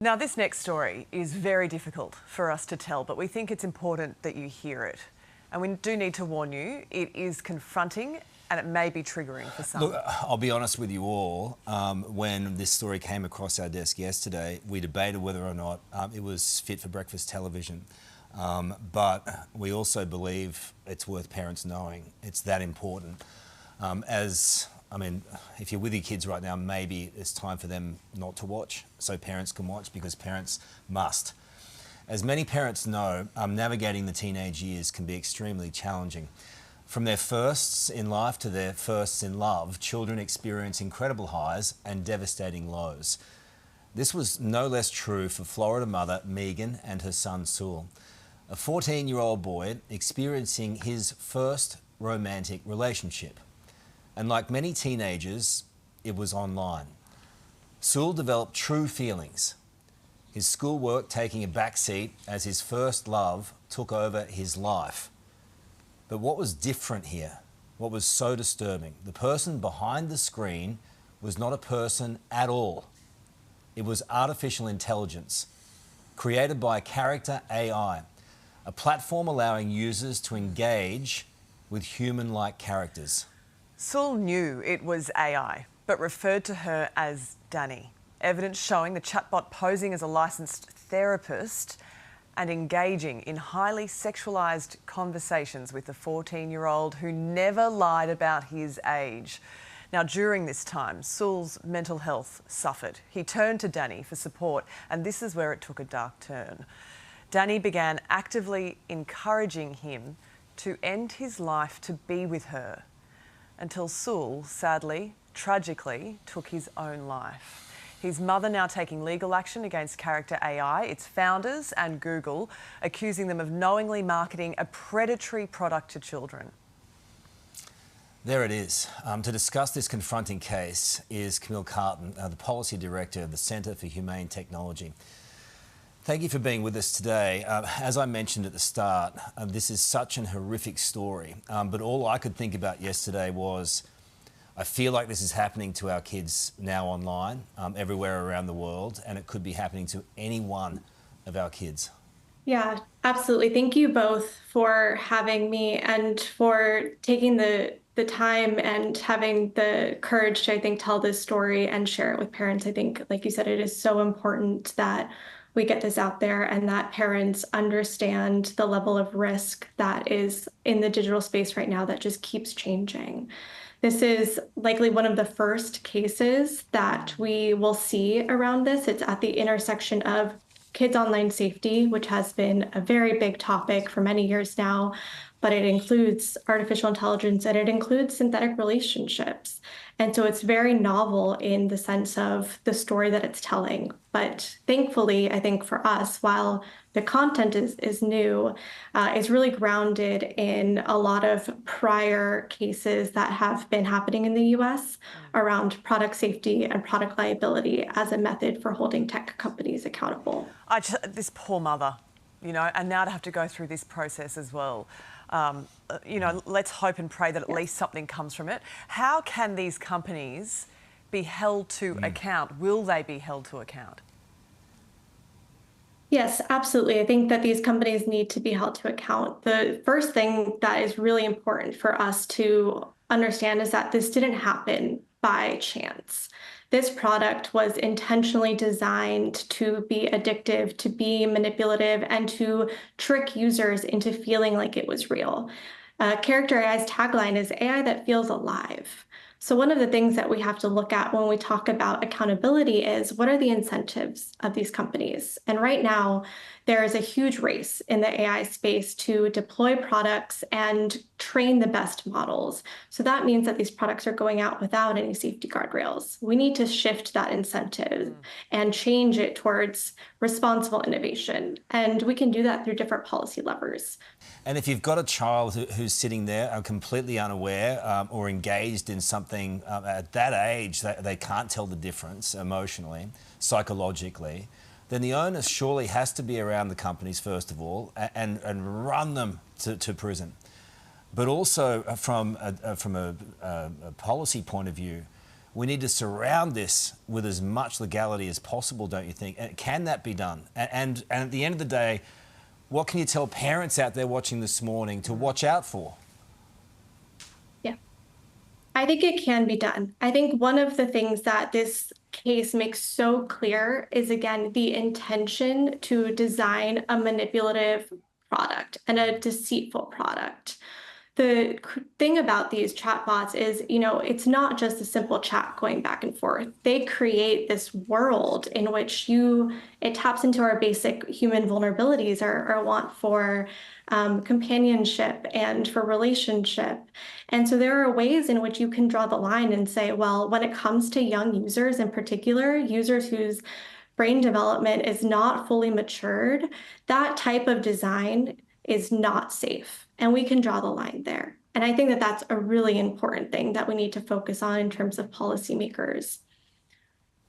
Now, this next story is very difficult for us to tell, but we think it's important that you hear it. And we do need to warn you, it is confronting and it may be triggering for some. Look, I'll be honest with you all. When this story came across our desk yesterday, we debated whether or not it was fit for breakfast television. But we also believe it's worth parents knowing. It's that important. If you're with your kids right now, maybe it's time for them not to watch, so parents can watch, because parents must. As many parents know, navigating the teenage years can be extremely challenging. From their firsts in life to their firsts in love, children experience incredible highs and devastating lows. This was no less true for Florida mother Megan and her son Sul, a 14-year-old boy experiencing his first romantic relationship. And like many teenagers, it was online. Sul developed true feelings, his schoolwork taking a backseat as his first love took over his life. But what was different here? What was so disturbing? The person behind the screen was not a person at all. It was artificial intelligence, created by Character AI, a platform allowing users to engage with human-like characters. Sul knew it was AI, but referred to her as Danny. Evidence showing the chatbot posing as a licensed therapist and engaging in highly sexualised conversations with the 14-year-old who never lied about his age. Now, during this time, Sul's mental health suffered. He turned to Danny for support, and this is where it took a dark turn. Danny began actively encouraging him to end his life to be with her, until Sul, sadly, tragically, took his own life. His mother now taking legal action against Character AI, its founders and Google, accusing them of knowingly marketing a predatory product to children. There it is. To discuss this confronting case is Camille Carton, the Policy Director of the Centre for Humane Technology. Thank you for being with us today. As I mentioned at the start, this is such an horrific story, but all I could think about yesterday was, I feel like this is happening to our kids now online, everywhere around the world, and it could be happening to any one of our kids. Yeah, absolutely. Thank you both for having me and for taking the time and having the courage to, I think, tell this story and share it with parents. I think, like you said, it is so important that we get this out there and that parents understand the level of risk that is in the digital space right now that just keeps changing. This is likely one of the first cases that we will see around this. It's at the intersection of kids' online safety, which has been a very big topic for many years now, but it includes artificial intelligence and it includes synthetic relationships. And so it's very novel in the sense of the story that it's telling. But thankfully, I think for us, while the content is new, it's really grounded in a lot of prior cases that have been happening in the US around product safety and product liability as a method for holding tech companies accountable. This poor mother, and now to have to go through this process as well. Let's hope and pray that at least something comes from it. How can these companies be held to account? Will they be held to account? Yes, absolutely. I think that these companies need to be held to account. The first thing that is really important for us to understand is that this didn't happen by chance. This product was intentionally designed to be addictive, to be manipulative, and to trick users into feeling like it was real. Character AI's tagline is AI that feels alive. So one of the things that we have to look at when we talk about accountability is, what are the incentives of these companies? And right now, there is a huge race in the AI space to deploy products and train the best models. So that means that these products are going out without any safety guardrails. We need to shift that incentive and change it towards responsible innovation. And we can do that through different policy levers. And if you've got a child who's sitting there completely unaware or engaged in something at that age, they can't tell the difference emotionally, psychologically, then the onus surely has to be around the companies, first of all, and run them to prison. But also from a policy point of view, we need to surround this with as much legality as possible, don't you think? And can that be done? And at the end of the day, what can you tell parents out there watching this morning to watch out for? Yeah, I think it can be done. I think one of the things that this case makes so clear is, again, the intention to design a manipulative product and a deceitful product. The thing about these chatbots is, it's not just a simple chat going back and forth. They create this world in which it taps into our basic human vulnerabilities, our want for companionship and for relationship. And so there are ways in which you can draw the line and say, well, when it comes to young users in particular, users whose brain development is not fully matured, that type of design is not safe. And we can draw the line there. And I think that that's a really important thing that we need to focus on in terms of policymakers.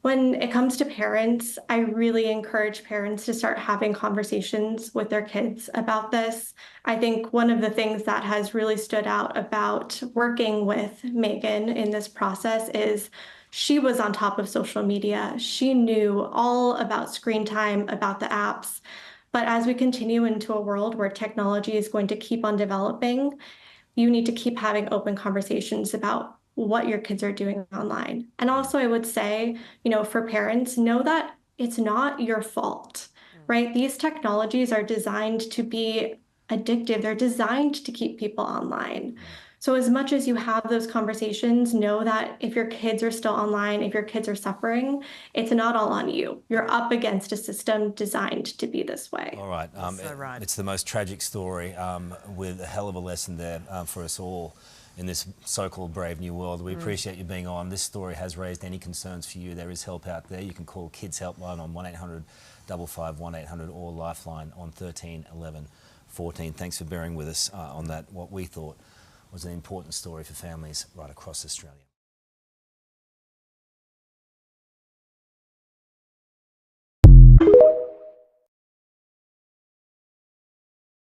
When it comes to parents, I really encourage parents to start having conversations with their kids about this. I think one of the things that has really stood out about working with Megan in this process is she was on top of social media. She knew all about screen time, about the apps. But as we continue into a world where technology is going to keep on developing, you need to keep having open conversations about what your kids are doing online. And also, I would say, for parents, know that it's not your fault, right? These technologies are designed to be addictive. They're designed to keep people online. So as much as you have those conversations, know that if your kids are still online, if your kids are suffering, it's not all on you. You're up against a system designed to be this way. All right. So right. It's the most tragic story with a hell of a lesson there for us all in this so-called brave new world. We appreciate you being on. This story has raised any concerns for you. There is help out there. You can call Kids Helpline on 1800 55 1800 or Lifeline on 13 11 14. Thanks for bearing with us on that, what we thought was an important story for families right across Australia.